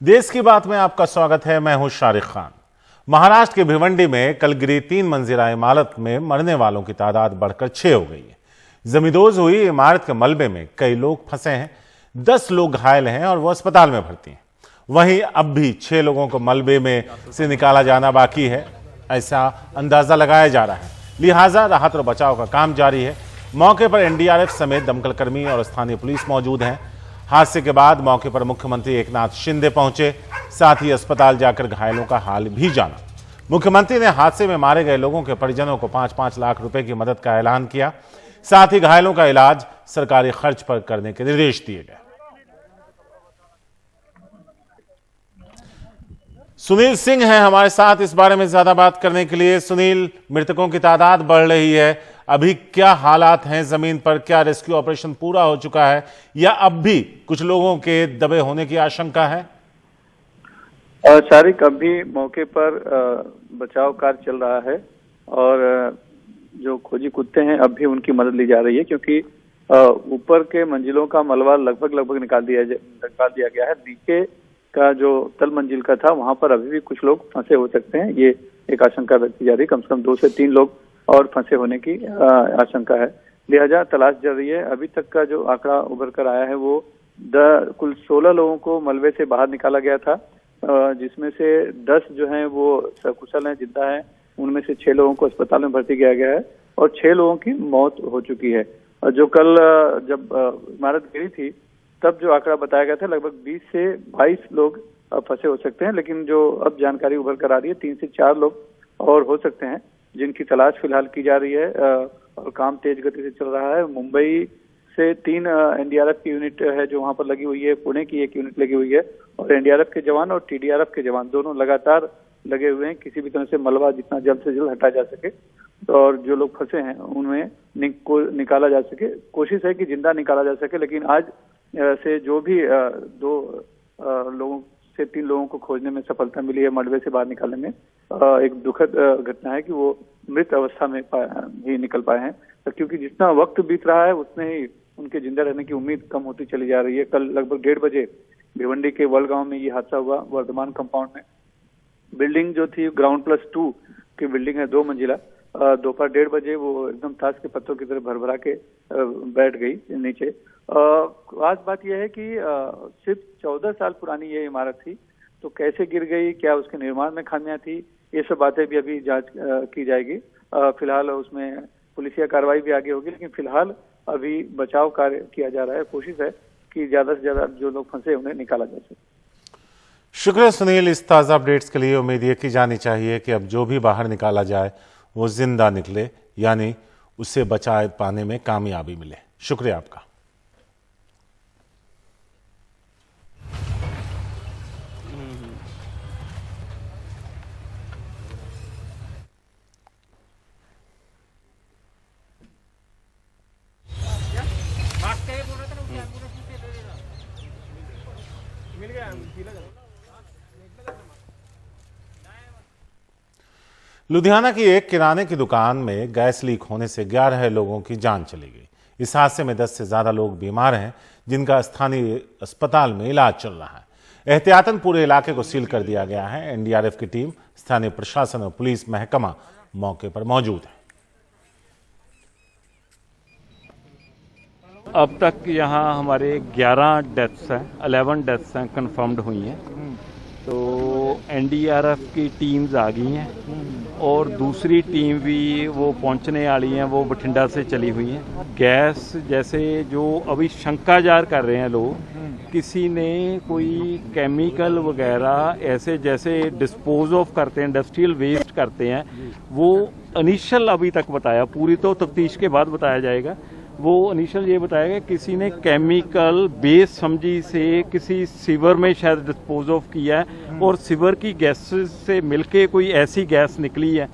देश की बात में आपका स्वागत है। मैं हूं शारिक खान। महाराष्ट्र के भिवंडी में कल गिरी 3 मंजिला इमारत में मरने वालों की तादाद बढ़कर 6 हो गई है। जमींदोज हुई इमारत के मलबे में कई लोग फंसे हैं, 10 लोग घायल हैं और वो अस्पताल में भर्ती हैं। वहीं अब भी 6 लोगों को मलबे में से निकाला जाना बाकी है, ऐसा अंदाजा लगाया जा रहा है। लिहाजा राहत और बचाव का काम जारी है। मौके पर एनडीआरएफ समेत दमकल कर्मी और स्थानीय पुलिस मौजूद हैं। हादसे के बाद मौके पर मुख्यमंत्री एकनाथ शिंदे पहुंचे, साथ ही अस्पताल जाकर घायलों का हाल भी जाना। मुख्यमंत्री ने हादसे में मारे गए लोगों के परिजनों को 5-5 लाख रुपए की मदद का ऐलान किया। साथ ही घायलों का इलाज सरकारी खर्च पर करने के निर्देश दिए गए। सुनील सिंह हैं हमारे साथ इस बारे में ज्यादा बात करने के लिए। सुनील, मृतकों की तादाद बढ़ रही है, अभी क्या हालात हैं जमीन पर? क्या रेस्क्यू ऑपरेशन पूरा हो चुका है या अब भी कुछ लोगों के दबे होने की आशंका है? शारिक, अभी मौके पर बचाव कार्य चल रहा है और जो खोजी कुत्ते हैं अब भी उनकी मदद ली जा रही है, क्योंकि ऊपर के मंजिलों का मलबा लगभग निकाल दिया गया है। नीचे का जो तल मंजिल का था वहां पर अभी भी कुछ लोग फंसे हो सकते हैं, ये एक आशंका व्यक्त की जा रही है। कम से कम 2 से 3 लोग और फंसे होने की आशंका है, लिहाजा तलाश चल रही है। अभी तक का जो आंकड़ा उभर कर आया है वो कुल 16 लोगों को मलबे से बाहर निकाला गया था, जिसमें से 10 जो हैं वो सकुशल हैं, जिंदा हैं। उनमें से 6 लोगों को अस्पताल में भर्ती किया गया है और 6 लोगों की मौत हो चुकी है। जो कल जब इमारत गिरी थी तब जो आंकड़ा बताया गया था लगभग 20 से 22 लोग फंसे हो सकते हैं, लेकिन जो अब जानकारी उभर कर आ रही है 3 से 4 लोग और हो सकते हैं, जिनकी तलाश फिलहाल की जा रही है और काम तेज गति से चल रहा है। मुंबई से 3 एनडीआरएफ की यूनिट है जो वहां पर लगी हुई है, पुणे की 1 यूनिट लगी हुई है और एनडीआरएफ के जवान और टीडीआरएफ के जवान दोनों लगातार लगे हुए हैं, किसी भी तरह से मलबा जितना जल्द से जल्द हटाया जा सके और जो लोग फंसे हैं उनमें निकाला जा सके। कोशिश है कि जिंदा निकाला जा सके, लेकिन आज से जो भी 2 लोगों से 3 लोगों को खोजने में सफलता मिली है, मलबे से बाहर निकालने में, एक दुखद घटना है कि वो मृत अवस्था में ही निकल पाए हैं, क्योंकि जितना वक्त बीत रहा है उतने ही उनके जिंदा रहने की उम्मीद कम होती चली जा रही है। कल लगभग 1:30 बजे भिवंडी के वर्ल्ड गांव में ये हादसा हुआ। वर्धमान कंपाउंड में बिल्डिंग जो थी ग्राउंड +2 की बिल्डिंग है, 2 मंजिला। दोपहर 1:30 बजे वो एकदम ताश के पत्तों की तरह भरभरा के बैठ गई नीचे। खास बात यह है कि सिर्फ 14 साल पुरानी ये इमारत थी, तो कैसे गिर गई, क्या उसके निर्माण में खामियां थी, ये सब बातें भी अभी जांच की जाएगी। फिलहाल उसमें पुलिसिया कार्रवाई भी आगे होगी, लेकिन फिलहाल अभी बचाव कार्य किया जा रहा है। कोशिश है कि ज्यादा से ज्यादा जो लोग फंसे उन्हें निकाला जा सके। शुक्रिया सुनील, इस ताज़ा अपडेट्स के लिए। उम्मीद ये की जानी चाहिए कि अब जो भी बाहर निकाला जाए वो जिंदा निकले, यानी उससे बचा पाने में कामयाबी मिले। शुक्रिया आपका। लुधियाना की एक किराने की दुकान में गैस लीक होने से 11 लोगों की जान चली गई। इस हादसे में 10 से ज्यादा लोग बीमार हैं, जिनका स्थानीय अस्पताल में इलाज चल रहा है। एहतियातन पूरे इलाके को सील कर दिया गया है। एनडीआरएफ की टीम, स्थानीय प्रशासन और पुलिस महकमा मौके पर मौजूद है। अब तक यहाँ हमारे 11 डेथ्स हैं, 11 डेथ्स हैं कंफर्म्ड हुई हैं। तो एनडीआरएफ की टीम्स आ गई हैं और दूसरी टीम भी वो पहुंचने वाली हैं, वो बठिंडा से चली हुई हैं। गैस जैसे जो अभी शंका जार कर रहे हैं लोग, किसी ने कोई केमिकल वगैरह ऐसे जैसे डिस्पोज ऑफ करते हैं, इंडस्ट्रियल वेस्ट करते हैं, वो इनिशियल अभी तक बताया, पूरी तो तफ्तीश के बाद बताया जाएगा। वो इनिशियल ये बताया गया किसी ने केमिकल बेस समझी से किसी सीवर में शायद डिस्पोज ऑफ किया है और सीवर की गैस से मिलके कोई ऐसी गैस निकली है,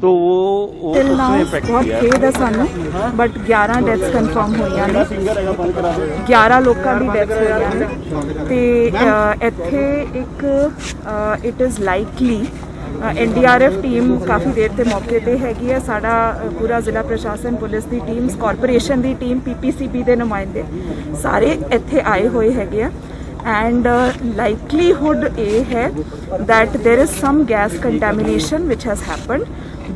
तो वो उसने इफेक्ट किया है। बट 11 डेथ्स कन्फर्म होईਆਂ ਨੇ, 11 ਲੋਕਾਂ ਦੀ ਡੈਥ ਹੋਈਆਂ ਨੇ ਤੇ ਇੱਥੇ ਇੱਕ it is likely NDRF team काफ़ी देर ते मौके ते हैगी है। साडा पूरा जिला प्रशासन, पुलिस की टीम, कॉरपोरेशन की टीम, पीपीसीबी के नुमाइंदे सारे इत्थे आए हुए हैगे आ एंड लाइकलीहुड ये है that there is some gas contamination which has happened,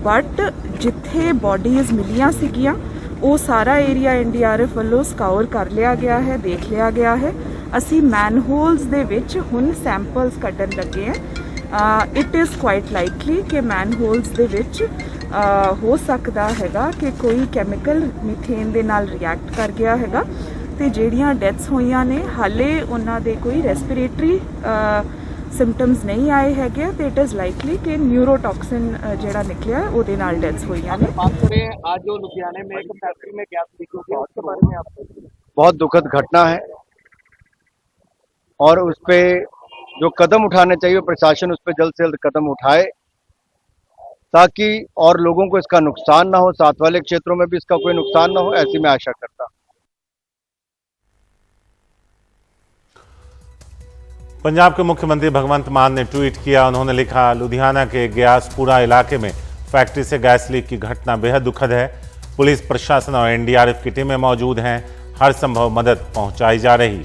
but जिथे बॉडीज़ मिलियां सीगियां वो सारा एरिया एनडीआरएफ वालों स्काउर कर लिया गया है, देख लिया गया है। असी मैनहोल्स दे विच हुण सैंपल्स कड्ढन लगे हैं। इट इज़ क्वाइट लाइकली कि मैनहोल्स दे विच हो सकता हैगा कि कोई कैमिकल मीथेन दे नाल रिएक्ट कर गया हैगा ते ਜਿਹੜੀਆਂ ਡੈਥਸ ਹੋਈਆਂ ਨੇ ਹਾਲੇ ਉਹਨਾਂ ਦੇ ਕੋਈ ਰੈਸਪੀਰੇਟਰੀ सिम्पटम्स नहीं आए हैगे तो इट इज़ लाइकली कि न्यूरोटॉक्सिन ਜਿਹੜਾ निकलिया ਉਹਦੇ ਨਾਲ डेथ्स ਹੋਈਆਂ ਨੇ। बात करें आज जो लुधियाने में एक फैक्ट्री में गैस लीक हो गया उसके बारे में आप बहुत दुखद घटना है और उस पे जो कदम उठाने चाहिए प्रशासन उस पर जल्द से जल्द कदम उठाए ताकि और लोगों को इसका नुकसान ना हो, साथ वाले क्षेत्रों में भी इसका कोई नुकसान ना हो, ऐसी मैं आशा करता हूँ। पंजाब के मुख्यमंत्री भगवंत मान ने ट्वीट किया। उन्होंने लिखा, लुधियाना के ग्यासपुरा इलाके में फैक्ट्री से गैस लीक की घटना बेहद दुखद है। पुलिस प्रशासन और एनडीआरएफ की टीमें मौजूद हैं, हर संभव मदद पहुंचाई जा रही।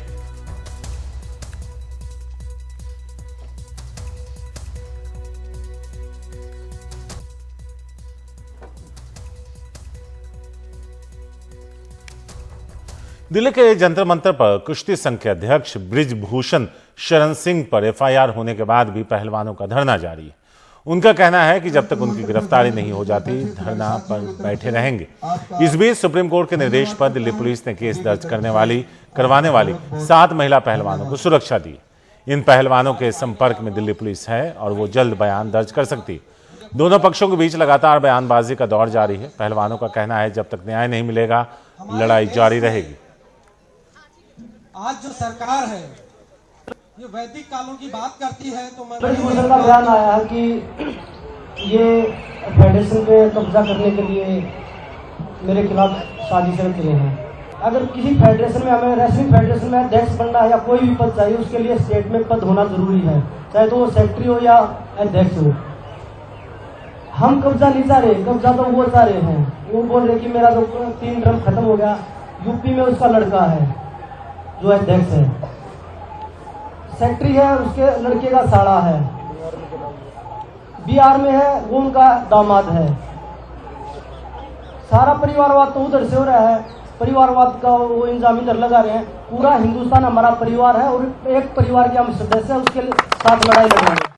दिल्ली के जंतर मंतर पर कुश्ती संघ के अध्यक्ष ब्रिजभूषण शरण सिंह पर एफआईआर होने के बाद भी पहलवानों का धरना जारी है। उनका कहना है कि जब तक उनकी गिरफ्तारी नहीं हो जाती धरना पर बैठे रहेंगे। इस बीच सुप्रीम कोर्ट के निर्देश पर दिल्ली पुलिस ने केस दर्ज करवाने वाली 7 महिला पहलवानों को सुरक्षा दी। इन पहलवानों के संपर्क में दिल्ली पुलिस है और वो जल्द बयान दर्ज कर सकती। दोनों पक्षों के बीच लगातार बयानबाजी का दौर जारी है। पहलवानों का कहना है जब तक न्याय नहीं मिलेगा लड़ाई जारी रहेगी। आज जो सरकार है ये वैदिक कालों की बात करती है तो ब्रिजभूषण का बयान आया है कि ये फेडरेशन पे कब्जा करने के लिए मेरे खिलाफ साजिशें की हैं। अगर किसी फेडरेशन में हमें रेसलिंग फेडरेशन में अध्यक्ष बनना है या कोई भी पद चाहिए उसके लिए स्टेट में पद होना जरूरी है, चाहे तो वो सेक्रेटरी हो या अध्यक्ष हो। हम कब्जा नहीं चाह रहे, कब्जा तो वो चाह रहे हैं। वो बोल रहे कि मेरा जो 3 टर्म खत्म हो गया, यूपी में उसका लड़का है जो अध्यक्ष है, सेक्रेटरी है उसके लड़के का साला है, बिहार में है वो उनका दामाद है। सारा परिवारवाद तो उधर से हो रहा है, परिवारवाद का वो इंजाम इधर लगा रहे हैं। पूरा हिंदुस्तान हमारा परिवार है और एक परिवार के हम सदस्य हैं, उसके साथ लड़ाई लड़ेंगे।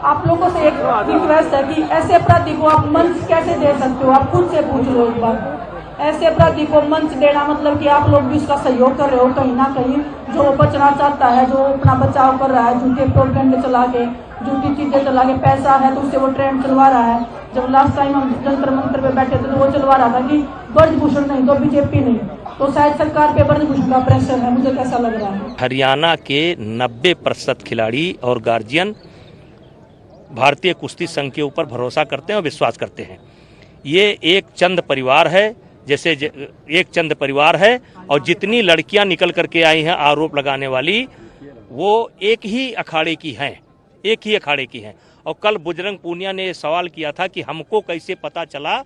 आप लोगों से एक रिक्वेस्ट है कि ऐसे अपराधी को आप मंच कैसे दे सकते हो, आप खुद से पूछ लो एक बार। ऐसे अपराधी को मंच देना मतलब कि आप लोग भी उसका सहयोग कर रहे हो कहीं ना कहीं। जो बचना चाहता है, जो अपना बचाव कर रहा है, झूठे प्रोपेगेंडा चला के, झूठी चीजें चला के, पैसा है तो उससे वो ट्रेंड चलवा रहा है। जब लास्ट टाइम हम जंतर मंतर पे बैठे थे तो वो चलवा रहा था कि ब्रजभूषण नहीं तो बीजेपी नहीं, तो शायद सरकार पे ब्रजभूषण का प्रेशर है, मुझे कैसा लग रहा है। हरियाणा के 90% खिलाड़ी और गार्जियन भारतीय कुश्ती संघ के ऊपर भरोसा करते हैं और विश्वास करते हैं। ये एक चंद परिवार है, जैसे एक चंद परिवार है और जितनी लड़कियां निकल करके आई हैं आरोप लगाने वाली वो एक ही अखाड़े की हैं, एक ही अखाड़े की हैं। और कल बजरंग पूनिया ने सवाल किया था कि हमको कैसे पता चला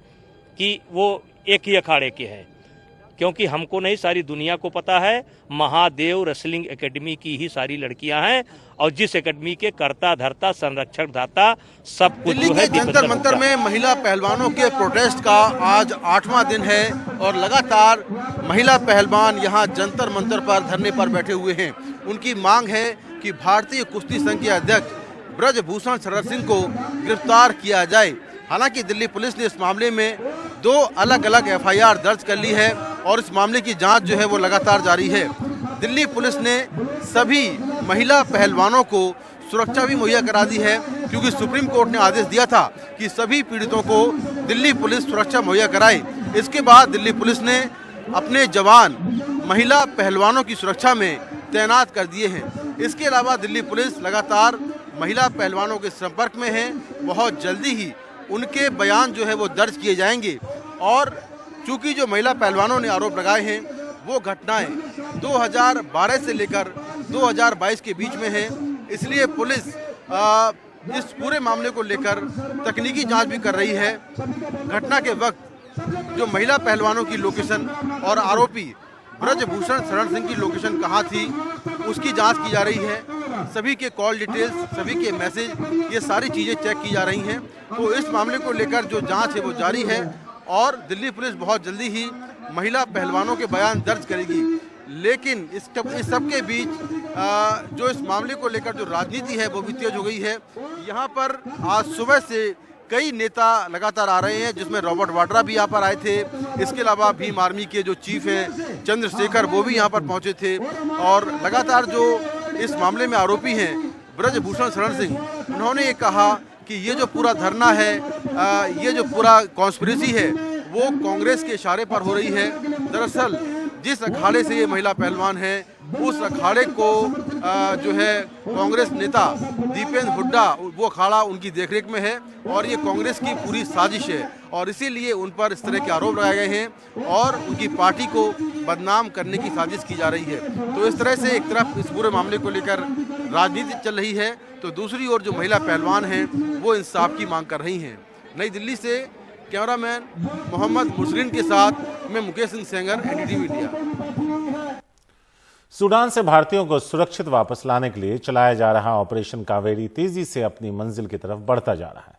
कि वो एक ही अखाड़े के हैं, क्योंकि हमको नहीं सारी दुनिया को पता है। महादेव रेसलिंग एकेडमी की ही सारी लड़कियां हैं और जिस एकेडमी के कर्ता धर्ता संरक्षक दाता सब कुछ दिल्ली के जंतर मंतर में महिला पहलवानों के प्रोटेस्ट का आज 8वां दिन है और लगातार महिला पहलवान यहां जंतर मंतर पर धरने पर बैठे हुए हैं। उनकी मांग है कि भारतीय कुश्ती संघ के अध्यक्ष ब्रजभूषण शरण सिंह को गिरफ्तार किया जाए। हालांकि दिल्ली पुलिस ने इस मामले में 2 अलग अलग एफआईआर दर्ज कर ली है और इस मामले की जांच जो है वो लगातार जारी है। दिल्ली पुलिस ने सभी महिला पहलवानों को सुरक्षा भी मुहैया करा दी है, क्योंकि सुप्रीम कोर्ट ने आदेश दिया था कि सभी पीड़ितों को दिल्ली पुलिस सुरक्षा मुहैया कराए। इसके बाद दिल्ली पुलिस ने अपने जवान महिला पहलवानों की सुरक्षा में तैनात कर दिए हैं। इसके अलावा दिल्ली पुलिस लगातार महिला पहलवानों के संपर्क में है। बहुत जल्दी ही उनके बयान जो है वो दर्ज किए जाएंगे और चूंकि जो महिला पहलवानों ने आरोप लगाए हैं वो घटनाएं 2012 से लेकर 2022 के बीच में है, इसलिए पुलिस इस पूरे मामले को लेकर तकनीकी जांच भी कर रही है। घटना के वक्त जो महिला पहलवानों की लोकेशन और आरोपी ब्रजभूषण शरण सिंह की लोकेशन कहाँ थी, उसकी जांच की जा रही है। सभी के कॉल डिटेल्स, सभी के मैसेज, ये सारी चीज़ें चेक की जा रही हैं। तो इस मामले को लेकर जो जांच है वो जारी है और दिल्ली पुलिस बहुत जल्दी ही महिला पहलवानों के बयान दर्ज करेगी। लेकिन इस सब के बीच जो इस मामले को लेकर जो राजनीति है वो भी तेज हो गई है। यहाँ पर आज सुबह से कई नेता लगातार आ रहे हैं, जिसमें रॉबर्ट वाड्रा भी यहाँ पर आए थे। इसके अलावा भीम आर्मी के जो चीफ हैं चंद्रशेखर, वो भी यहाँ पर पहुँचे थे। और लगातार जो इस मामले में आरोपी हैं ब्रजभूषण शरण सिंह, उन्होंने ये कहा कि ये जो पूरा धरना है, ये जो पूरा कॉन्स्पिरेसी है, वो कांग्रेस के इशारे पर हो रही है। दरअसल जिस अखाड़े से ये महिला पहलवान है, उस अखाड़े को जो है कांग्रेस नेता दीपेंद्र हुड्डा, वो अखाड़ा उनकी देखरेख में है और ये कांग्रेस की पूरी साजिश है और इसीलिए उन पर इस तरह के आरोप लगाए गए हैं और उनकी पार्टी को बदनाम करने की साजिश की जा रही है। तो इस तरह से एक तरफ इस पूरे मामले को लेकर राजनीति चल रही है, तो दूसरी ओर जो महिला पहलवान हैं वो इंसाफ की मांग कर रही हैं। नई दिल्ली से कैमरामैन मोहम्मद मुसलिन के साथ मैं Mukesh Singh Sengar, NDTV India. Sudan से भारतीयों को सुरक्षित वापस लाने के लिए चलाया जा रहा ऑपरेशन कावेरी तेजी से अपनी मंजिल की तरफ बढ़ता जा रहा है।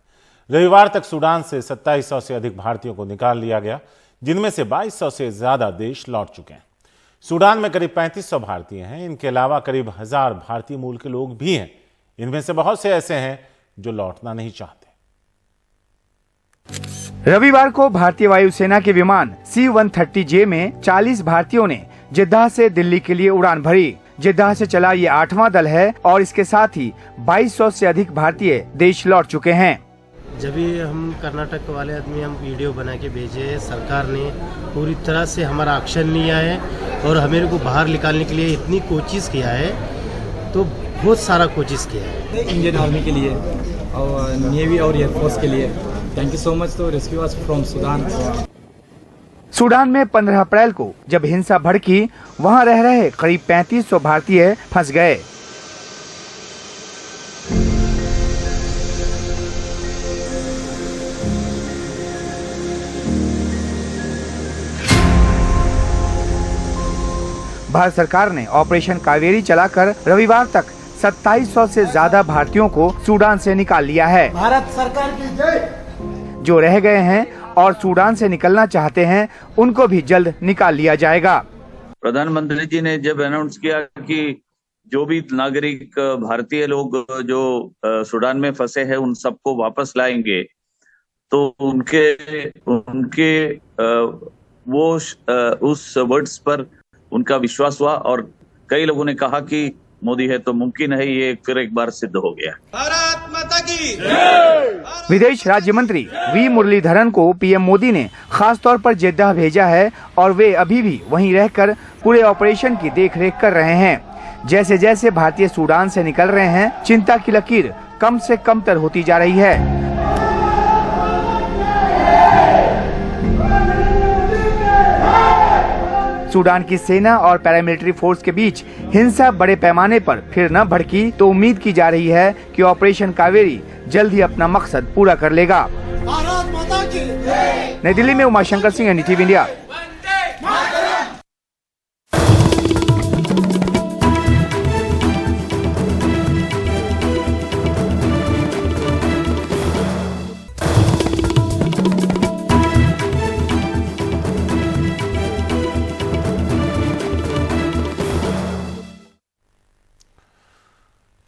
रविवार तक सूडान से 2700 से अधिक भारतीयों को निकाल लिया गया, जिनमें से 2200 से ज्यादा देश लौट चुके हैं। सूडान में करीब 3500 भारतीय हैं। इनके अलावा करीब 1000 भारतीय मूल के लोग भी हैं। इनमें से बहुत से ऐसे हैं जो लौटना नहीं चाहते। रविवार को भारतीय वायुसेना के विमान C-130J में 40 भारतीयों ने जिद्दाह से दिल्ली के लिए उड़ान भरी। जिद्दाह से चला ये 8वां दल है और इसके साथ ही 2200 से अधिक भारतीय देश लौट चुके हैं। जब भी हम कर्नाटक वाले आदमी हम वीडियो बना के भेजे, सरकार ने पूरी तरह से हमारा एक्शन लिया है और हमें को बाहर निकालने के लिए इतनी कोशिश किया है, तो बहुत सारा कोशिश किया है। इंडियन आर्मी के लिए और नेवी और एयरफोर्स के लिए thank you so much to rescue us from Sudan. Sudan में 15 अप्रैल को जब हिंसा भड़की, वहां रह रहे करीब 3500 भारतीय फंस गए। भारत सरकार ने ऑपरेशन कावेरी चलाकर रविवार तक 2700 से ज्यादा भारतीयों को सूडान से निकाल लिया है। भारत सरकार की जय। जो रह गए हैं और सूडान से निकलना चाहते हैं, उनको भी जल्द निकाल लिया जाएगा। प्रधानमंत्री जी ने जब अनाउंस किया कि जो भी नागरिक भारतीय लोग जो सूडान में फंसे हैं उन सबको वापस लाएंगे, तो उनके वो उस वर्ड्स पर उनका विश्वास हुआ और कई लोगों ने कहा कि मोदी है तो मुमकिन है, ये फिर एक बार सिद्ध हो गया। भारत माता की विदेश राज्य मंत्री वी मुरलीधरन को पीएम मोदी ने खास तौर पर जेद्दाह भेजा है और वे अभी भी वहीं रहकर पूरे ऑपरेशन की देखरेख कर रहे हैं। जैसे जैसे भारतीय सूडान से निकल रहे हैं, चिंता की लकीर कम से कम तर होती जा रही है। सूडान की सेना और पैरामिलिट्री फोर्स के बीच हिंसा बड़े पैमाने पर फिर न भड़की तो उम्मीद की जा रही है कि ऑपरेशन कावेरी जल्द ही अपना मकसद पूरा कर लेगा। भारत माता की नई दिल्ली में उमाशंकर सिंह, एनडीटीवी इंडिया।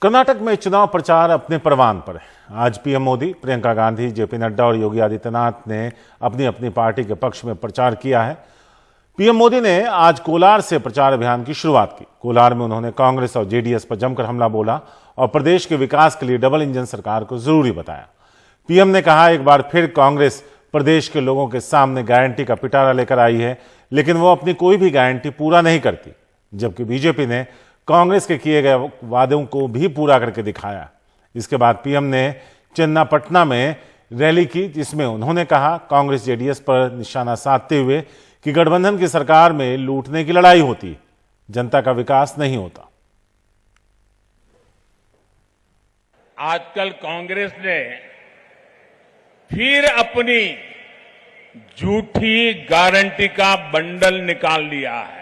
कर्नाटक में चुनाव प्रचार अपने परवान पर है। आज पीएम मोदी, प्रियंका गांधी, जेपी नड्डा और योगी आदित्यनाथ ने अपनी अपनी पार्टी के पक्ष में प्रचार किया है। पीएम मोदी ने आज कोलार से प्रचार अभियान की शुरुआत की। कोलार में उन्होंने कांग्रेस और जेडीएस पर जमकर हमला बोला और प्रदेश के विकास के लिए डबल इंजन सरकार को जरूरी बताया। पीएम ने कहा, एक बार फिर कांग्रेस प्रदेश के लोगों के सामने गारंटी का पिटारा लेकर आई है, लेकिन वो अपनी कोई भी गारंटी पूरा नहीं करती, जबकि बीजेपी ने कांग्रेस के किए गए वादों को भी पूरा करके दिखाया। इसके बाद पीएम ने चन्नापटना में रैली की, जिसमें उन्होंने कहा, कांग्रेस जेडीएस पर निशाना साधते हुए कि गठबंधन की सरकार में लूटने की लड़ाई होती, जनता का विकास नहीं होता। आजकल कांग्रेस ने फिर अपनी झूठी गारंटी का बंडल निकाल लिया है।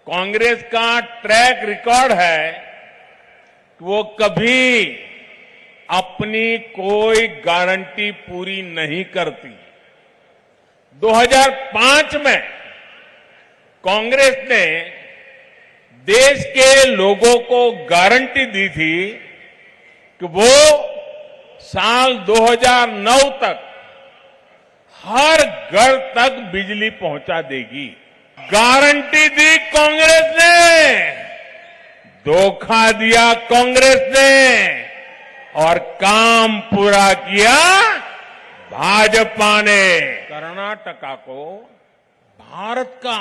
कांग्रेस का ट्रैक रिकॉर्ड है कि वो कभी अपनी कोई गारंटी पूरी नहीं करती। 2005 में कांग्रेस ने देश के लोगों को गारंटी दी थी कि वो साल 2009 तक हर घर तक बिजली पहुंचा देगी। गारंटी दी कांग्रेस ने, धोखा दिया कांग्रेस ने और काम पूरा किया भाजपा ने। कर्नाटका को भारत का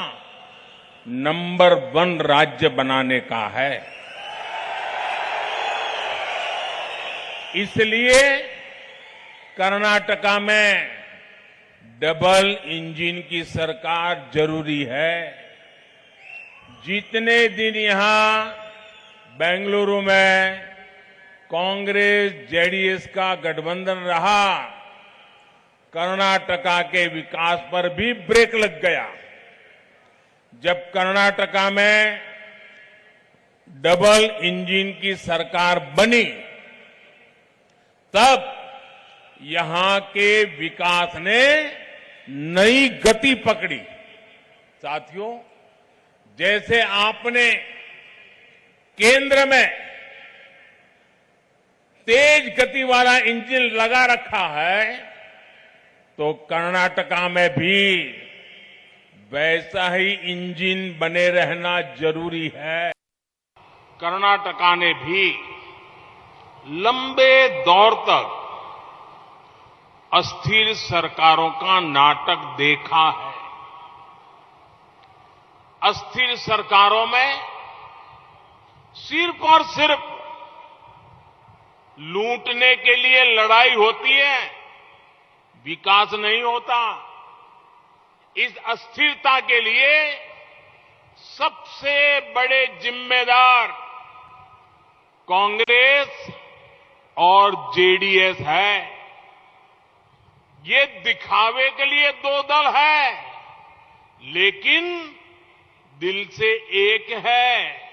नंबर 1 राज्य बनाने का है। इसलिए कर्नाटका में डबल इंजन की सरकार जरूरी है। जितने दिन यहां बेंगलुरु में कांग्रेस जेडीएस का गठबंधन रहा, कर्नाटका के विकास पर भी ब्रेक लग गया। जब कर्नाटका में डबल इंजन की सरकार बनी, तब यहां के विकास ने नई गति पकड़ी। साथियों, जैसे आपने केंद्र में तेज गति वाला इंजन लगा रखा है, तो कर्नाटका में भी वैसा ही इंजन बने रहना जरूरी है। कर्नाटका ने भी लंबे दौर तक अस्थिर सरकारों का नाटक देखा है। अस्थिर सरकारों में सिर्फ और सिर्फ लूटने के लिए लड़ाई होती है, विकास नहीं होता। इस अस्थिरता के लिए सबसे बड़े जिम्मेदार कांग्रेस और जेडीएस है। ये दिखावे के लिए 2 दल है, लेकिन दिल से एक है।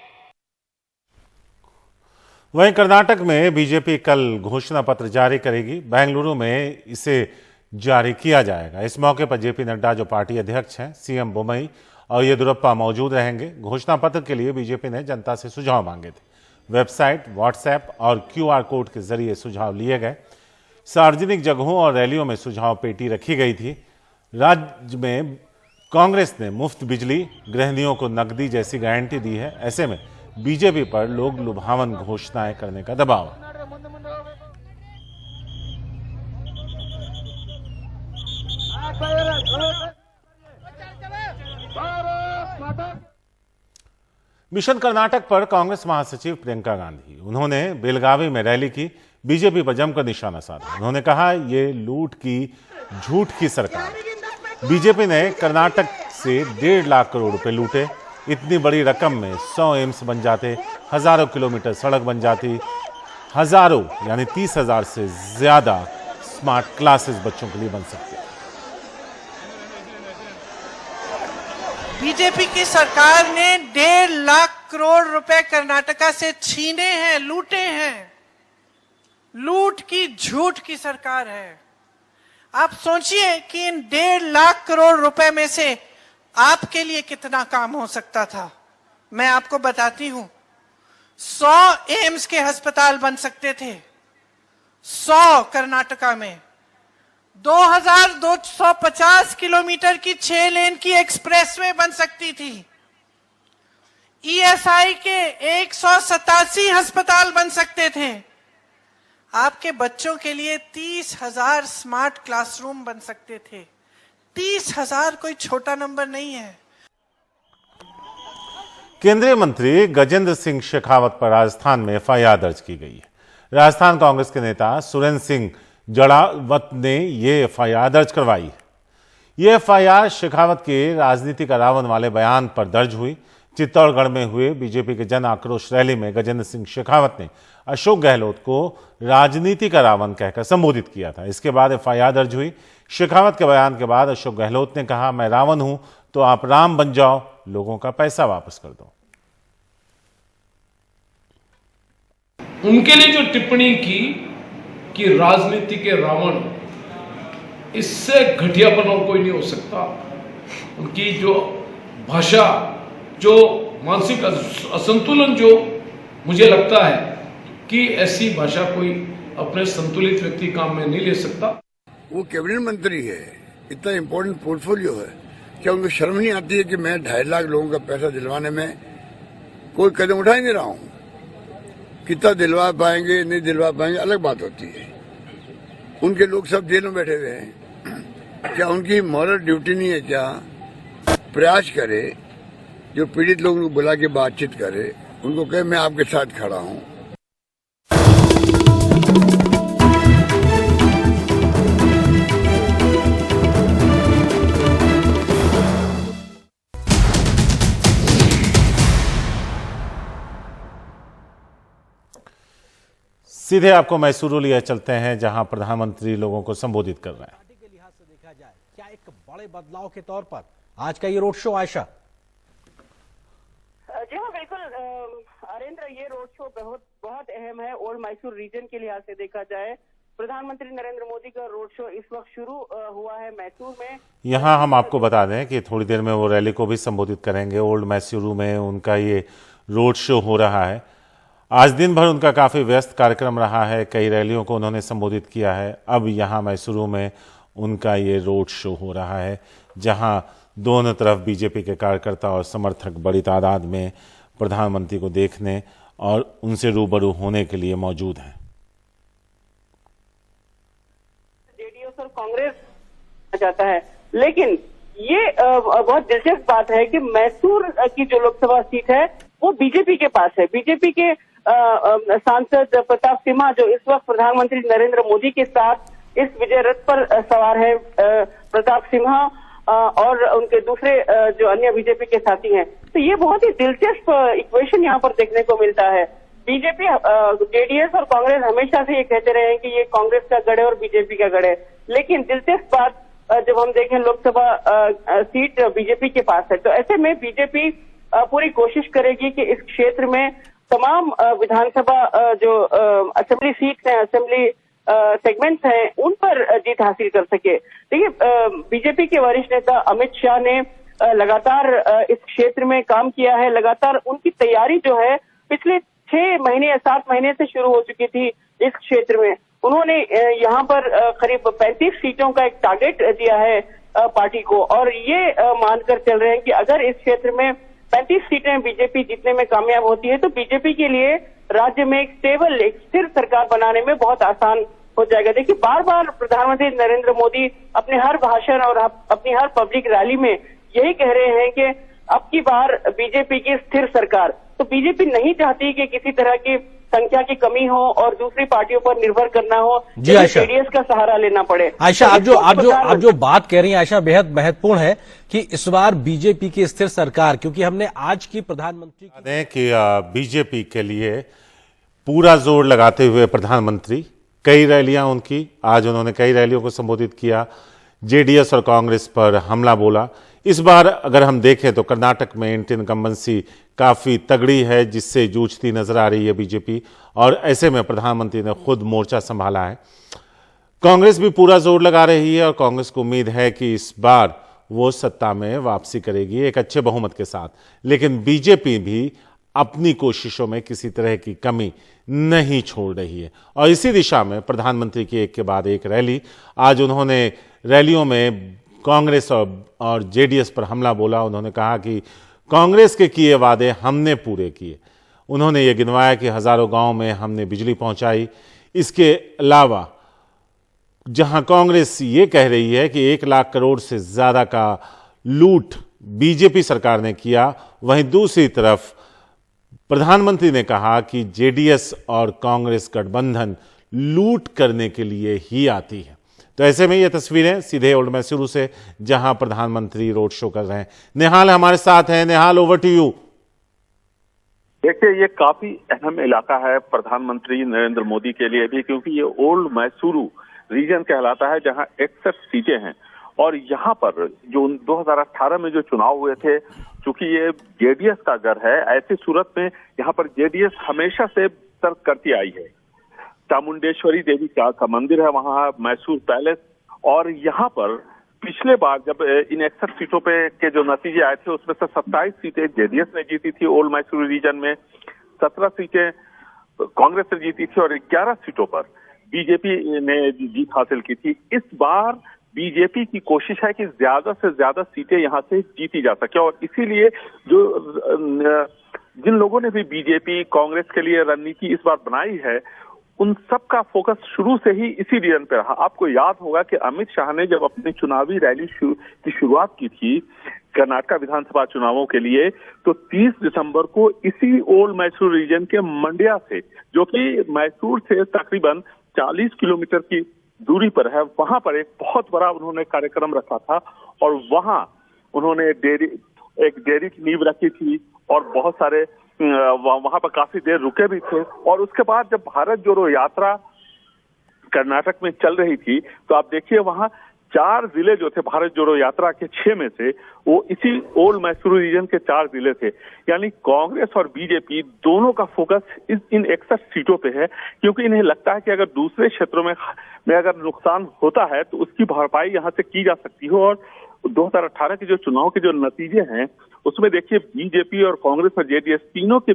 वहीं कर्नाटक में बीजेपी कल घोषणा पत्र जारी करेगी। बेंगलुरु में इसे जारी किया जाएगा। इस मौके पर जेपी नड्डा, जो पार्टी अध्यक्ष हैं, सीएम बोम्मई और येदियुरप्पा मौजूद रहेंगे। घोषणा पत्र के लिए बीजेपी ने जनता से सुझाव मांगे थे। वेबसाइट, व्हाट्सएप और क्यूआर कोड के जरिए सुझाव लिए गए। सार्वजनिक जगहों और रैलियों में सुझाव पेटी रखी गई थी। राज्य में कांग्रेस ने मुफ्त बिजली, गृहिणियों को नकदी जैसी गारंटी दी है। ऐसे में बीजेपी पर लोग लुभावन घोषणाएं करने का दबाव है। मिशन कर्नाटक पर कांग्रेस महासचिव प्रियंका गांधी, उन्होंने बेलगावी में रैली की। बीजेपी पर जमकर निशाना साधा। उन्होंने कहा, ये लूट की, झूठ की सरकार। बीजेपी ने कर्नाटक से 1.5 लाख करोड़ रुपए लूटे। इतनी बड़ी रकम में 100 एम्स बन जाते, हजारों किलोमीटर सड़क बन जाती, हजारों यानी 30,000 से ज्यादा स्मार्ट क्लासेस बच्चों के लिए बन सकते। बीजेपी की सरकार ने 1.5 लाख करोड़ रुपए कर्नाटका से छीने हैं, लूटे हैं। लूट की, झूठ की सरकार है। आप सोचिए कि इन 1.5 लाख करोड़ रुपए में से आपके लिए कितना काम हो सकता था। मैं आपको बताती हूं, 100 एम्स के अस्पताल बन सकते थे, 100 कर्नाटका में। 2250 किलोमीटर की 6 लेन की एक्सप्रेसवे बन सकती थी। ईएसआई के 187 अस्पताल बन सकते थे। आपके बच्चों के लिए 30,000 स्मार्ट क्लासरूम बन सकते थे। 30,000 कोई छोटा नंबर नहीं है। केंद्रीय मंत्री गजेंद्र सिंह शेखावत पर राजस्थान में एफआईआर दर्ज की गई है। राजस्थान कांग्रेस के नेता सुरेंद्र सिंह जड़ावत ने ये एफआईआर दर्ज करवाई है। ये एफआईआर शेखावत के राजनीति का रावण वाले बयान पर दर्ज हुई। चित्तौड़गढ़ में हुए बीजेपी के जन आक्रोश रैली में गजेंद्र सिंह शेखावत ने अशोक गहलोत को राजनीति का रावण कहकर संबोधित किया था। इसके बाद एफआईआर दर्ज हुई। शेखावत के बयान के बाद अशोक गहलोत ने कहा, मैं रावण हूं तो आप राम बन जाओ, लोगों का पैसा वापस कर दो। उनके लिए जो टिप्पणी की कि राजनीति के रावण, इससे घटियापन और कोई नहीं हो सकता। उनकी जो भाषा, जो मानसिक असंतुलन, जो मुझे लगता है कि ऐसी भाषा कोई अपने संतुलित व्यक्ति काम में नहीं ले सकता। वो कैबिनेट मंत्री है, इतना इम्पोर्टेंट पोर्टफोलियो है, क्या उनको शर्म नहीं आती है कि मैं 2.5 लाख लोगों का पैसा दिलवाने में कोई कदम उठा ही नहीं रहा हूं? कितना दिलवा पाएंगे नहीं दिलवा पाएंगे अलग बात होती है। उनके लोग सब जेल में बैठे हुए हैं, क्या उनकी मॉरल ड्यूटी नहीं है क्या प्रयास करे, जो पीड़ित लोगों को बुला के बातचीत करे, उनको कहे मैं आपके साथ खड़ा हूं। सीधे आपको मैसूरू लिया चलते हैं, जहां प्रधानमंत्री लोगों को संबोधित कर रहे हैं। के लिहाज से देखा जाए क्या एक बड़े बदलाव के तौर पर आज का ये रोड शो, आयशा? जी हाँ, बिल्कुल अरेंद्र, ये रोड शो बहुत अहम है। ओल्ड मैसूर रीजन के लिहाज से देखा जाए, प्रधानमंत्री नरेंद्र मोदी का रोड शो इस वक्त शुरू हुआ है मैसूर में। यहां हम आपको बता दें कि थोड़ी देर में वो रैली को भी संबोधित करेंगे। ओल्ड मैसूरू में उनका ये रोड शो हो रहा है। आज दिन भर उनका काफी व्यस्त कार्यक्रम रहा है, कई रैलियों को उन्होंने संबोधित किया है। अब यहां मैसूरू में उनका ये रोड शो हो रहा है, जहां दोनों तरफ बीजेपी के कार्यकर्ता और समर्थक बड़ी तादाद में प्रधानमंत्री को देखने और उनसे रूबरू होने के लिए मौजूद हैं। जेडीएस और कांग्रेस चाहता है, लेकिन ये बहुत दिलचस्प बात है कि मैसूर की जो लोकसभा सीट है वो बीजेपी के पास है। बीजेपी के सांसद प्रताप सिम्हा, जो इस वक्त प्रधानमंत्री नरेंद्र मोदी के साथ इस विजय रथ पर सवार है, प्रताप सिम्हा और उनके दूसरे जो अन्य बीजेपी के साथी हैं, तो ये बहुत ही दिलचस्प इक्वेशन यहाँ पर देखने को मिलता है। बीजेपी, जेडीएस और कांग्रेस हमेशा से ये कहते रहे हैं कि ये कांग्रेस का गढ़ है और बीजेपी का गढ़ है, लेकिन दिलचस्प बात जब हम देखें लोकसभा सीट बीजेपी के पास है, तो ऐसे में बीजेपी पूरी कोशिश करेगी कि इस क्षेत्र में तमाम विधानसभा जो असेंबली सीट हैं, असेंबली सेगमेंट्स हैं, उन पर जीत हासिल कर सके। देखिए, बीजेपी के वरिष्ठ नेता अमित शाह ने लगातार इस क्षेत्र में काम किया है। लगातार उनकी तैयारी जो है पिछले 6 महीने या 7 महीने से शुरू हो चुकी थी इस क्षेत्र में। उन्होंने यहाँ पर करीब 35 सीटों का एक टारगेट दिया है पार्टी को, और ये मानकर चल रहे हैं कि अगर इस क्षेत्र में 35 सीटें बीजेपी जीतने में कामयाब होती है तो बीजेपी के लिए राज्य में एक स्थिर सरकार बनाने में बहुत आसान हो जाएगा। देखिए, बार बार प्रधानमंत्री नरेंद्र मोदी अपने हर भाषण और अपनी हर पब्लिक रैली में यही कह रहे हैं कि अब की बार बीजेपी की स्थिर सरकार। तो बीजेपी नहीं चाहती कि किसी तरह की संख्या की कमी हो और दूसरी पार्टियों पर निर्भर करना हो, जेडीएस का सहारा लेना पड़े। आयशा, आप जो बात कह रही हैं आयशा, बेहद महत्वपूर्ण है कि इस बार बीजेपी की स्थिर सरकार, क्योंकि हमने आज की प्रधानमंत्री कि बीजेपी के लिए पूरा जोर लगाते हुए प्रधानमंत्री, कई रैलियां उनकी, आज उन्होंने कई रैलियों को संबोधित किया, जेडीएस और कांग्रेस पर हमला बोला। इस बार अगर हम देखें तो कर्नाटक में एंटी इनकम्बेंसी काफी तगड़ी है, जिससे जूझती नजर आ रही है बीजेपी, और ऐसे में प्रधानमंत्री ने खुद मोर्चा संभाला है। कांग्रेस भी पूरा जोर लगा रही है और कांग्रेस को उम्मीद है कि इस बार वो सत्ता में वापसी करेगी एक अच्छे बहुमत के साथ। लेकिन बीजेपी भी अपनी कोशिशों में किसी तरह की कमी नहीं छोड़ रही है, और इसी दिशा में प्रधानमंत्री की एक के बाद एक रैली, आज उन्होंने रैलियों में कांग्रेस और जेडीएस पर हमला बोला। उन्होंने कहा कि कांग्रेस के किए वादे हमने पूरे किए। उन्होंने ये गिनवाया कि हजारों गांव में हमने बिजली पहुंचाई। इसके अलावा जहां कांग्रेस ये कह रही है कि 1 लाख करोड़ से ज्यादा का लूट बीजेपी सरकार ने किया, वहीं दूसरी तरफ प्रधानमंत्री ने कहा कि जेडीएस और कांग्रेस गठबंधन लूट करने के लिए ही आती है। तो ऐसे में ये तस्वीरें सीधे ओल्ड मैसूरू से, जहां प्रधानमंत्री रोड शो कर रहे हैं। निहाल हमारे साथ हैं। निहाल, ओवर टू यू। देखिए, ये काफी अहम इलाका है प्रधानमंत्री नरेंद्र मोदी के लिए भी, क्योंकि ये ओल्ड मैसूरू रीजन कहलाता है, जहां 61 सीटें हैं और यहाँ पर जो 2018 में जो चुनाव हुए थे, चूंकि ये जेडीएस का घर है, ऐसी सूरत में यहाँ पर जेडीएस हमेशा से तर्क करती आई है। चामुंडेश्वरी देवी का मंदिर है वहाँ, मैसूर पैलेस, और यहाँ पर पिछले बार जब इन 61 सीटों पे के जो नतीजे आए थे उसमें से 27 सीटें जेडीएस ने जीती थी ओल्ड मैसूर रीजन में, 17 सीटें कांग्रेस ने जीती थी और 11 सीटों पर बीजेपी ने जीत हासिल की थी। इस बार बीजेपी की कोशिश है कि ज्यादा से ज्यादा सीटें यहाँ से जीती जा सके, और इसीलिए जो जिन लोगों ने भी बीजेपी कांग्रेस के लिए रणनीति इस बार बनाई है, उन सब का फोकस शुरू से ही इसी रीजन पे रहा। आपको याद होगा कि अमित शाह ने जब अपनी चुनावी रैली की शुरुआत की थी कर्नाटक विधानसभा चुनावों के लिए, तो 30 दिसंबर को इसी ओल्ड मैसूर रीजन के मंड्या से, जो कि मैसूर से तकरीबन 40 किलोमीटर की दूरी पर है, वहां पर एक बहुत बड़ा उन्होंने कार्यक्रम रखा था और वहां उन्होंने एक डेयरी की नींव रखी थी और बहुत सारे वहां पर काफी देर रुके भी थे। और उसके बाद जब भारत जोड़ो यात्रा कर्नाटक में चल रही थी, तो आप देखिए वहां 4 जिले जो थे भारत जोड़ो यात्रा के 6 में से वो इसी ओल्ड मैसूर रीजन के 4 जिले थे। यानी कांग्रेस और बीजेपी दोनों का फोकस इन 61 सीटों पे है, क्योंकि इन्हें लगता है कि अगर दूसरे क्षेत्रों में अगर नुकसान होता है तो उसकी भरपाई यहाँ से की जा सकती है। और 2018 के जो चुनाव के जो नतीजे हैं उसमें देखिए बीजेपी और कांग्रेस और जेडीएस तीनों के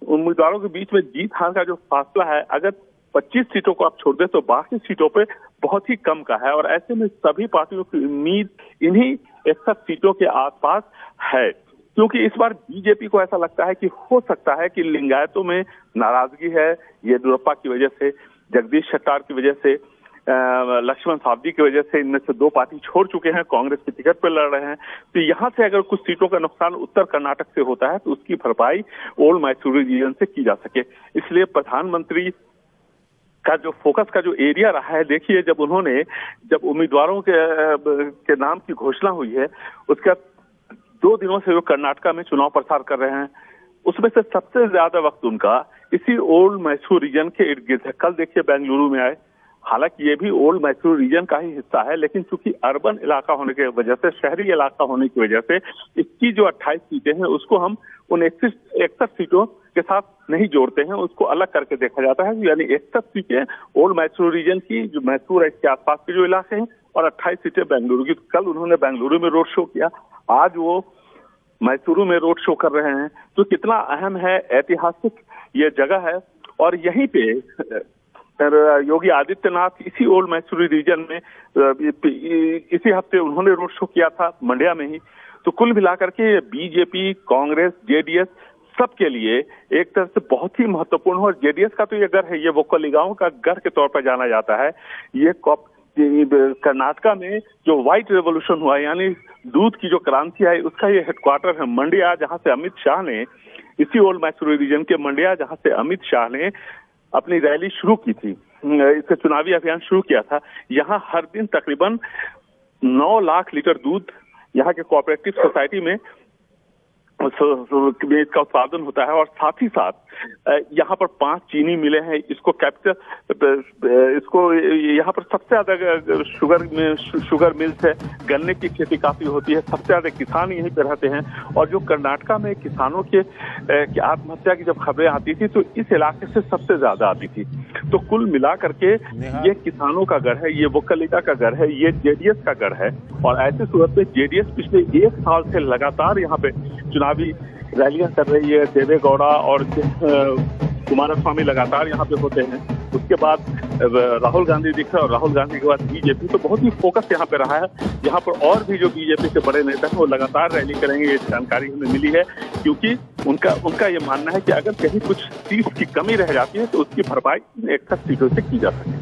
उम्मीदवारों के बीच में जीत हार का जो फासला है, अगर 25 सीटों को आप छोड़ दें तो बाकी सीटों पे बहुत ही कम का है। और ऐसे में सभी पार्टियों की उम्मीद इन्हीं 61 सीटों के आसपास है, क्योंकि इस बार बीजेपी को ऐसा लगता है कि हो सकता है कि लिंगायतों में नाराजगी है, येदियुरप्पा की वजह से, जगदीश शेट्टार की वजह से, लक्ष्मण सावदी की वजह से इनमें से 2 पार्टी छोड़ चुके हैं, कांग्रेस की टिकट पर लड़ रहे हैं। तो यहाँ से अगर कुछ सीटों का नुकसान उत्तर कर्नाटक से होता है तो उसकी भरपाई ओल्ड मैसूर रीजन से की जा सके। इसलिए प्रधानमंत्री का जो फोकस का जो एरिया रहा है, देखिए जब उम्मीदवारों के नाम की घोषणा हुई है उसके 2 दिनों से वो कर्नाटक में चुनाव प्रचार कर रहे हैं, उसमें से सबसे ज्यादा वक्त उनका इसी ओल्ड मैसूर रीजन के इर्द गिर्द है। कल देखिए बेंगलुरु में आए, हालांकि ये भी ओल्ड मैसूर रीजन का ही हिस्सा है, लेकिन चूंकि अर्बन इलाका होने की वजह से, शहरी इलाका होने की वजह से इसकी जो 28 सीटें हैं उसको हम उन 61 सीटों के साथ नहीं जोड़ते हैं, उसको अलग करके देखा जाता है। यानी 61 सीटें ओल्ड मैसूर रीजन की, जो मैसूर है इसके आसपास के जो इलाके हैं, और 28 सीटें बेंगलुरु की। कल उन्होंने बेंगलुरु में रोड शो किया, आज वो मैसूरू में रोड शो कर रहे हैं। तो कितना अहम है, ऐतिहासिक ये जगह है। और यहीं पे योगी आदित्यनाथ इसी ओल्ड मैसूरी रीजन में इसी हफ्ते उन्होंने रोड शो किया था मंड्या में ही। तो कुल मिलाकर के बीजेपी, कांग्रेस, जेडीएस सबके लिए एक तरह से बहुत ही महत्वपूर्ण है। और जेडीएस का तो ये घर है, ये वोक्कलिगांव का घर के तौर पर जाना जाता है। ये कर्नाटक में जो व्हाइट रेवोल्यूशन हुआ, यानी दूध की जो क्रांति आई, उसका ये हेडक्वार्टर है मंड्या, जहां से अमित शाह ने, इसी ओल्ड मैसूरी रीजन के मंड्या, जहां से अमित शाह ने अपनी रैली शुरू की थी, इसका चुनावी अभियान शुरू किया था। यहाँ हर दिन तकरीबन 9 लाख लीटर दूध यहाँ के कोऑपरेटिव सोसाइटी में इसका उत्पादन होता है। और साथ ही साथ यहाँ पर 5 चीनी मिले हैं, इसको यहाँ पर सबसे ज्यादा शुगर मिल्स है, गन्ने की खेती काफी होती है, सबसे ज्यादा किसान यहीं पे रहते हैं। और जो कर्नाटक में किसानों के आत्महत्या की जब खबरें आती थी तो इस इलाके से सबसे ज्यादा आती थी। तो कुल मिला करके ये किसानों का घर है, ये वोक्कलिगा का घर है, ये जेडीएस का घर है। और ऐसी सूरत में जेडीएस पिछले 1 साल से लगातार यहाँ पे चुनावी रैलियां कर रही है। देवेगौड़ा और कुमारस्वामी लगातार यहाँ पे होते हैं। उसके बाद राहुल गांधी दिख रहे हैं और राहुल गांधी के बाद बीजेपी। तो बहुत ही फोकस यहाँ पे रहा है। यहाँ पर और भी जो बीजेपी के बड़े नेता हैं वो लगातार रैली करेंगे, ये जानकारी हमें मिली है। क्योंकि उनका ये मानना है कि अगर कहीं कुछ सीट की कमी रह जाती है तो उसकी भरपाई 61 सीटों से की जा सके।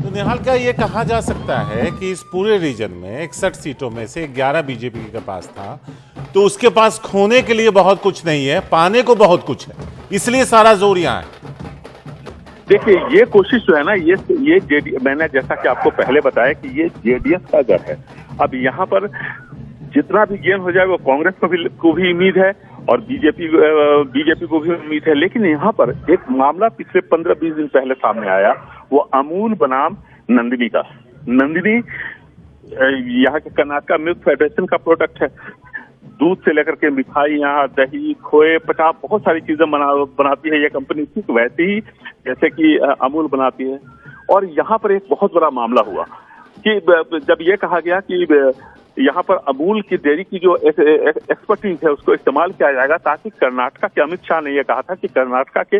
तो निहाल, क्या ये कहा जा सकता है कि इस पूरे रीजन में 61 सीटों में से 11 बीजेपी के पास था, तो उसके पास खोने के लिए बहुत कुछ नहीं है, पाने को बहुत कुछ है, इसलिए सारा जोर यहाँ है? देखिए, ये कोशिश जो है ना, ये मैंने जैसा कि आपको पहले बताया कि ये जेडीएस का घर है। अब यहाँ पर जितना भी गेन हो जाए वो कांग्रेस को भी उम्मीद है और बीजेपी को भी उम्मीद है। लेकिन यहाँ पर एक मामला पिछले 15-20 दिन पहले सामने आया, वो अमूल बनाम नंदिनी का। नंदिनी यहाँ के कर्नाटका मिल्क फेडरेशन का प्रोडक्ट है। दूध से लेकर के मिठाइयाँ, दही, खोए, पचास बहुत सारी चीजें बनाती है ये कंपनी, ठीक वैसे ही जैसे कि अमूल बनाती है। और यहाँ पर एक बहुत बड़ा मामला हुआ कि जब ये कहा गया कि यहाँ पर अमूल की डेयरी की जो एक्सपर्टीज है उसको इस्तेमाल किया जाएगा, ताकि कर्नाटका के अमित शाह ने यह कहा था कि कर्नाटका के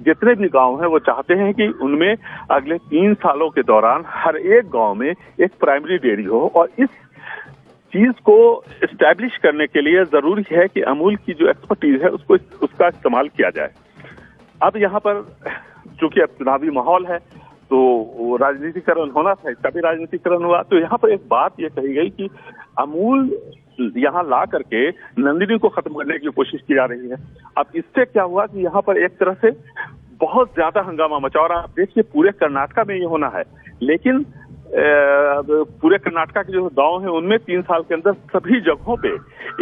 जितने भी गांव हैं वो चाहते हैं कि उनमें अगले 3 सालों के दौरान हर एक गांव में एक प्राइमरी डेयरी हो। और इस चीज को एस्टैब्लिश करने के लिए जरूरी है कि अमूल की जो एक्सपर्टीज है उसका इस्तेमाल किया जाए। अब यहाँ पर चूंकि अब चुनावी माहौल है तो राजनीतिकरण होना था, इसका भी राजनीतिकरण हुआ। तो यहाँ पर एक बात ये कही गई कि अमूल यहाँ ला करके नंदिनी को खत्म करने की कोशिश की जा रही है। अब इससे क्या हुआ कि यहाँ पर एक तरह से बहुत ज्यादा हंगामा मचा। और आप देखिए पूरे कर्नाटका में ये होना है, लेकिन पूरे कर्नाटका के जो गांव हैं उनमें 3 साल के अंदर सभी जगहों पे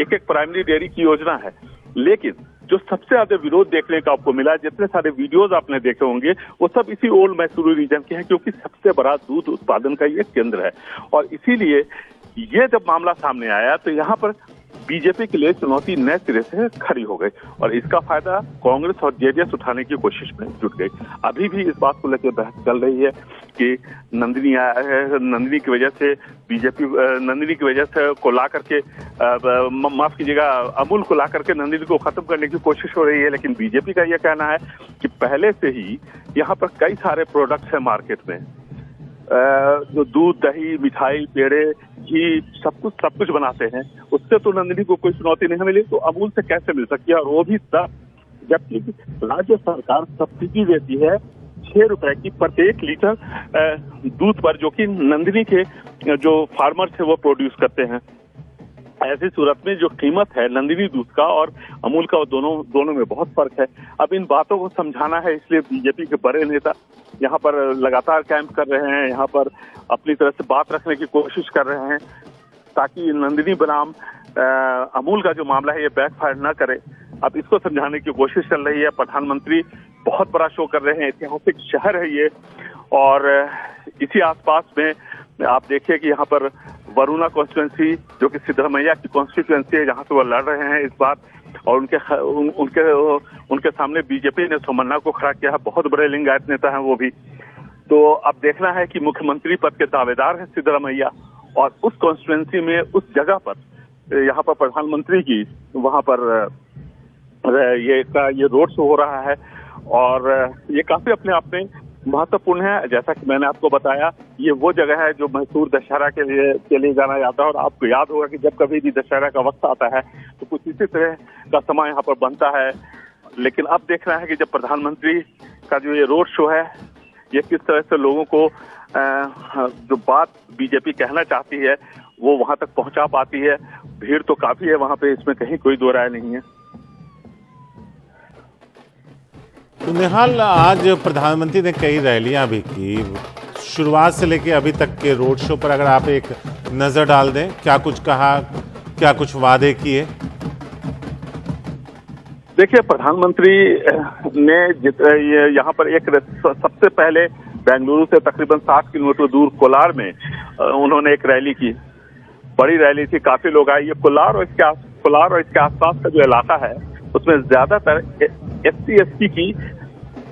एक प्राइमरी डेयरी की योजना है। लेकिन जो सबसे ज्यादा विरोध देखने को आपको मिला, जितने सारे वीडियोस आपने देखे होंगे, वो सब इसी ओल्ड मैसूरू रीजन के हैं, क्योंकि सबसे बड़ा दूध उत्पादन का ये केंद्र है। और इसीलिए ये जब मामला सामने आया तो यहाँ पर बीजेपी के लिए चुनौती नए सिरे से खड़ी हो गई और इसका फायदा कांग्रेस और जेडीएस उठाने की कोशिश में जुट गई। अभी भी इस बात को लेकर बहस चल रही है कि नंदिनी की वजह से बीजेपी नंदिनी की वजह से को ला करके माफ कीजिएगा अमूल को ला करके नंदिनी को खत्म करने की कोशिश हो रही है। लेकिन बीजेपी का यह कहना है कि पहले से ही यहाँ पर कई सारे प्रोडक्ट्स हैं मार्केट में, जो दूध, दही, मिठाई, पेड़े, घी, सब कुछ बनाते हैं। उससे तो नंदिनी को कोई चुनौती नहीं मिली, तो अमूल से कैसे मिल सकती है? और वो भी तब जबकि राज्य सरकार सब्सिडी देती है 6 रुपए की प्रत्येक लीटर दूध पर, जो कि नंदिनी के जो फार्मर्स है वो प्रोड्यूस करते हैं। ऐसी सूरत में जो कीमत है नंदिनी दूध का और अमूल का, वो दोनों में बहुत फर्क है। अब इन बातों को समझाना है, इसलिए बीजेपी के बड़े नेता यहाँ पर लगातार कैंप कर रहे हैं, यहाँ पर अपनी तरह से बात रखने की कोशिश कर रहे हैं ताकि नंदिनी बनाम अमूल का जो मामला है ये बैकफायर न करे। अब इसको समझाने की कोशिश चल रही है। प्रधानमंत्री बहुत बड़ा शो कर रहे हैं, ऐतिहासिक शहर है ये, और इसी आसपास में आप देखिए कि यहाँ पर वरुणा कॉन्स्टिट्यूएंसी, जो कि सिद्धरमैया की कॉन्स्टिट्यूएंसी है, जहाँ से वो लड़ रहे हैं इस बार, और उनके सामने बीजेपी ने सोमन्ना को खड़ा किया है। बहुत बड़े लिंगायत नेता हैं वो भी। तो अब देखना है कि मुख्यमंत्री पद के दावेदार हैं सिद्धरमैया, और उस कॉन्स्टिट्यूएंसी में उस जगह पर यहाँ पर प्रधानमंत्री की वहाँ पर ये रोड शो हो रहा है, और ये काफी अपने आप में महत्वपूर्ण है। जैसा कि मैंने आपको बताया, ये वो जगह है जो मैसूर दशहरा के लिए जाना जाता है, और आपको याद होगा कि जब कभी भी दशहरा का वक्त आता है तो कुछ इसी तरह का समय यहाँ पर बनता है। लेकिन अब देखना है कि जब प्रधानमंत्री का जो ये रोड शो है, ये किस तरह से लोगों को जो बात बीजेपी कहना चाहती है वो वहां तक पहुंचा पाती है। भीड़ तो काफी है वहां पे, इसमें कहीं कोई दो राय नहीं है। तो निहाल, आज प्रधानमंत्री ने कई रैलियां भी की, शुरुआत से लेकर अभी तक के रोड शो पर अगर आप एक नजर डाल दें, क्या कुछ कहा, क्या कुछ वादे किए? देखिए, प्रधानमंत्री ने यहाँ पर एक सबसे पहले बेंगलुरु से तकरीबन 60 किलोमीटर दूर कोलार में उन्होंने एक रैली की। बड़ी रैली थी, काफी लोग आए। ये कोलार और इसके आसपास का जो इलाका है उसमें ज्यादातर SC/ST की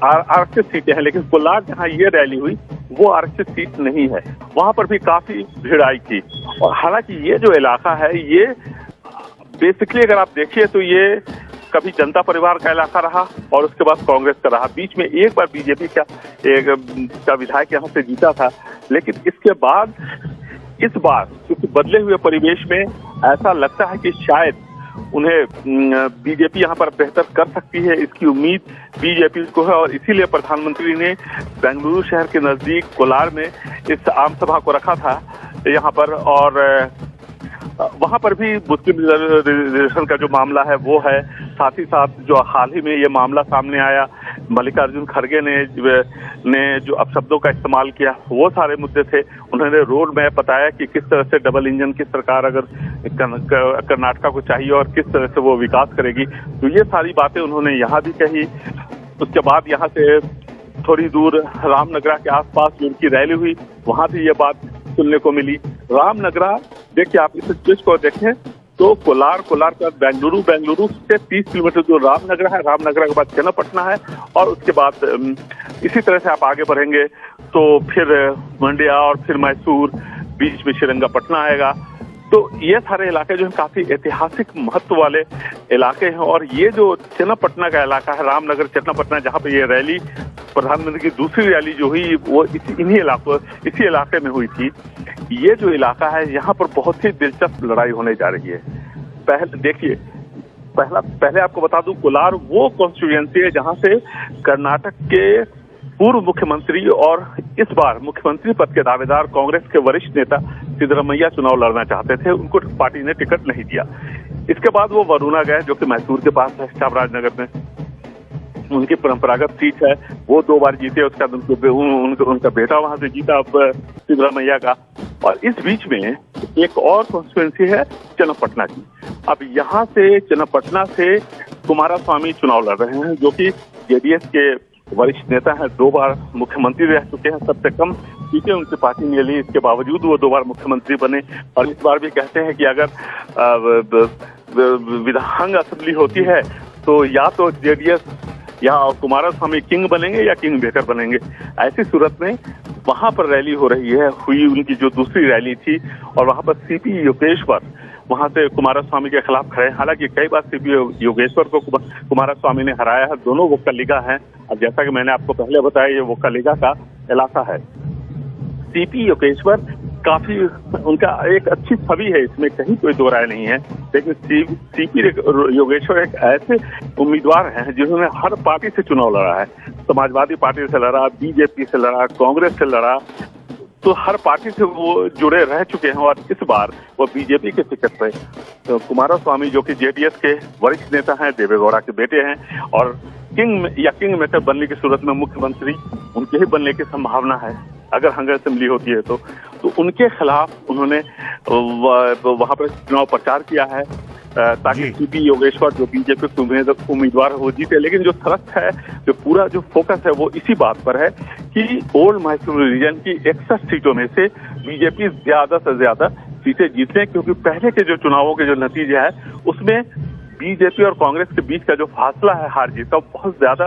आरक्षित सीटें हैं, लेकिन कोलार जहाँ ये रैली हुई वो आरक्षित सीट नहीं है, वहां पर भी काफी भीड़ आई थी। और हालांकि ये जो इलाका है ये बेसिकली अगर आप देखिए तो ये कभी जनता परिवार का इलाका रहा और उसके बाद कांग्रेस का रहा। बीच में एक बार बीजेपी का विधायक यहाँ से जीता था, लेकिन इसके बाद इस बार क्योंकि बदले हुए परिवेश में ऐसा लगता है कि शायद उन्हें बीजेपी यहाँ पर बेहतर कर सकती है, इसकी उम्मीद बीजेपी को है। और इसीलिए प्रधानमंत्री ने बेंगलुरु शहर के नजदीक कोलार में इस आम सभा को रखा था यहाँ पर, और वहां पर भी मुस्लिम रिजर्वेशन का जो मामला है वो है। साथ ही साथ जो हाल ही में ये मामला सामने आया, मल्लिकार्जुन खड़गे ने जो अपशब्दों का इस्तेमाल किया, वो सारे मुद्दे थे। उन्होंने रोड मैप बताया कि किस तरह से डबल इंजन की सरकार अगर कर्नाटका को चाहिए और किस तरह से वो विकास करेगी, तो ये सारी बातें उन्होंने यहाँ भी कही। उसके बाद यहाँ से थोड़ी दूर रामनगरा के आसपास जो उनकी रैली हुई, वहां भी ये बात सुनने को मिली। रामनगरा देखिए, आप इस स्विच को देखें तो कोलार का बेंगलुरु से 30 किलोमीटर दूर रामनगरा है, रामनगरा के बाद चन्नापटना है, और उसके बाद इसी तरह से आप आगे बढ़ेंगे तो फिर मंड्या और फिर मैसूर, बीच में श्रीरंगपटना आएगा। तो ये सारे इलाके जो है काफी ऐतिहासिक महत्व वाले इलाके हैं। और ये जो चन्नापटना का इलाका है, रामनगर चन्नापटना, जहाँ पे ये रैली, प्रधानमंत्री की दूसरी रैली जो हुई वो इसी इलाके में हुई थी। ये जो इलाका है, यहाँ पर बहुत ही दिलचस्प लड़ाई होने जा रही है। पहले आपको बता दूं, कोलार वो कॉन्स्टिट्यूएंसी है जहाँ से कर्नाटक के पूर्व मुख्यमंत्री और इस बार मुख्यमंत्री पद के दावेदार कांग्रेस के वरिष्ठ नेता सिद्धरमैया चुनाव लड़ना चाहते थे, उनको पार्टी ने टिकट नहीं दिया। इसके बाद वो वरुणा गए, जो कि मैसूर के पास है, चामराजनगर में उनकी परंपरागत सीट है, वो 2 बार जीते। उसका उनका बेटा वहां से जीता अब सिद्धरमैया का। और इस बीच में एक और कॉन्स्टिट्यूएंसी है चन्नापटना की। अब यहाँ से चन्नापटना से कुमारस्वामी चुनाव लड़ रहे हैं, जो कि जेडीएस के वरिष्ठ नेता हैं, 2 बार मुख्यमंत्री रह चुके हैं, सबसे कम सीटें उनकी पार्टी ने ली, इसके बावजूद वो 2 बार मुख्यमंत्री बने। और इस बार भी कहते हैं कि अगर विधान असेंबली होती है तो या तो जेडीएस या कुमारस्वामी किंग बनेंगे या किंग मेकर बनेंगे। ऐसी सूरत में वहां पर रैली हो रही है, हुई उनकी जो दूसरी रैली थी, और वहां पर सीपी योगेश्वर वहां से कुमारस्वामी के खिलाफ खड़े। हालांकि कई बार सीपी योगेश्वर को कुमारस्वामी ने हराया है, दोनों वोक्कलिगा हैं। अब जैसा कि मैंने आपको पहले बताया, ये वोक्कलिगा का इलाका है। सीपी योगेश्वर काफी, उनका एक अच्छी छवि है, इसमें कहीं कोई दो राय नहीं है। लेकिन सीपी योगेश्वर एक ऐसे उम्मीदवार हैं जिन्होंने हर पार्टी से चुनाव लड़ा है, समाजवादी पार्टी से लड़ा, बीजेपी से लड़ा, कांग्रेस से लड़ा, तो हर पार्टी से वो जुड़े रह चुके हैं। और इस बार वो बीजेपी के टिकट पे तो कुमारस्वामी, जो कि जेडीएस के वरिष्ठ नेता हैं, देवेगौड़ा के बेटे हैं, और किंग मेकर बनने की सूरत में मुख्यमंत्री उनके ही बनने की संभावना है अगर हंगर असेंबली होती है तो उनके खिलाफ उन्होंने वहां पर चुनाव प्रचार किया है ताकि सीपी योगेश्वर जो बीजेपी के उम्मीदवार वो जीते। लेकिन जो थ्रस्ट है, जो पूरा जो फोकस है, वो इसी बात पर है कि ओल्ड मैसूर रीजन की 61 सीटों में से बीजेपी ज्यादा से ज्यादा सीटें जीते, क्योंकि पहले के जो चुनावों के जो नतीजे है उसमें बीजेपी और कांग्रेस के बीच का जो फासला है हार जीत का, बहुत ज्यादा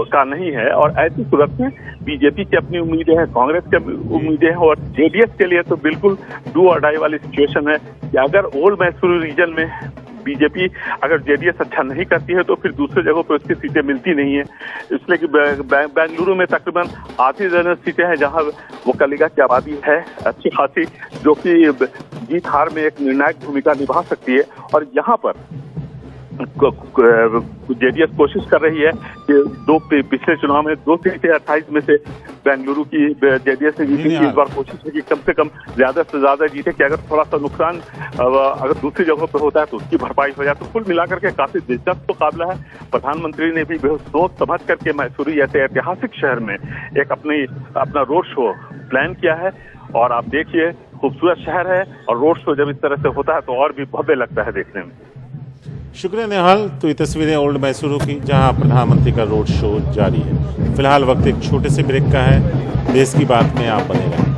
का नहीं है। और ऐसी सूरत में बीजेपी की अपनी उम्मीदें हैं, कांग्रेस की उम्मीदें हैं, और जेडीएस के लिए तो बिल्कुल डू और डाई वाली सिचुएशन है कि अगर ओल्ड मैसूर रीजन में बीजेपी, अगर जेडीएस अच्छा नहीं करती है तो फिर दूसरे जगहों पर उसकी सीटें मिलती नहीं है। इसलिए कि बेंगलुरु में तकरीबन आधी दर्जन सीटें हैं जहां वोक्कलिगा की आबादी है अच्छी खासी, जो कि जीत हार में एक निर्णायक भूमिका निभा सकती है। और यहाँ पर जेडीएस कोशिश कर रही है कि पिछले चुनाव में 2 सीटें 28 में से बेंगलुरु की जेडीएस ने जीती। इस बार कोशिश है कि कम से कम ज्यादा से ज्यादा जीते, कि अगर थोड़ा सा नुकसान अगर दूसरी जगहों पर होता है तो उसकी भरपाई हो जाए। तो कुल मिलाकर के काफी दिलचस्प मुकाबला है। प्रधानमंत्री ने भी बहुत सोच समझ करके मैसूरी ऐसे ऐतिहासिक शहर में एक अपना रोड शो प्लान किया है। और आप देखिए, खूबसूरत शहर है और रोड शो जब इस तरह से होता है तो और भी भव्य लगता है देखने में। शुक्रिया नेहाल। तो ये तस्वीरें ओल्ड मैसूरू की, जहां प्रधानमंत्री का रोड शो जारी है। फिलहाल वक्त एक छोटे से ब्रेक का है। देश की बात में आप बने रहें।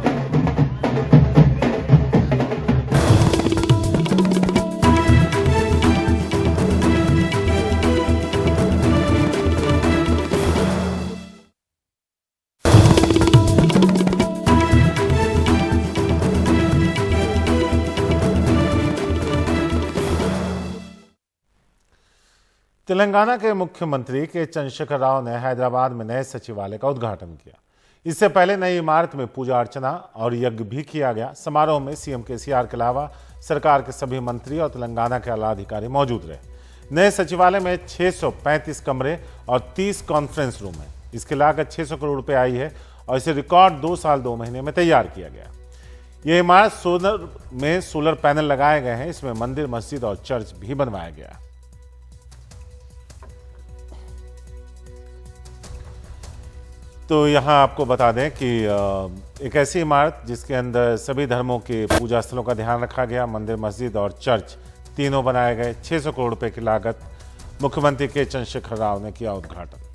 तेलंगाना के मुख्यमंत्री के चंद्रशेखर राव ने हैदराबाद में नए सचिवालय का उद्घाटन किया। इससे पहले नई इमारत में पूजा अर्चना और यज्ञ भी किया गया। समारोह में सीएम केसीआर के अलावा सरकार के सभी मंत्री और तेलंगाना के आला अधिकारी मौजूद रहे। नए सचिवालय में 635 कमरे और 30 कॉन्फ्रेंस रूम है। इसकी लागत 600 करोड़ रुपए आई है और इसे रिकॉर्ड 2 साल 2 महीने में तैयार किया गया। यह इमारत सोलर पैनल लगाए गए हैं। इसमें मंदिर, मस्जिद और चर्च भी बनवाया गया। तो यहाँ आपको बता दें कि एक ऐसी इमारत जिसके अंदर सभी धर्मों के पूजा स्थलों का ध्यान रखा गया। मंदिर, मस्जिद और चर्च तीनों बनाए गए। 600 करोड़ रुपए की लागत। मुख्यमंत्री के चंद्रशेखर राव ने किया उद्घाटन।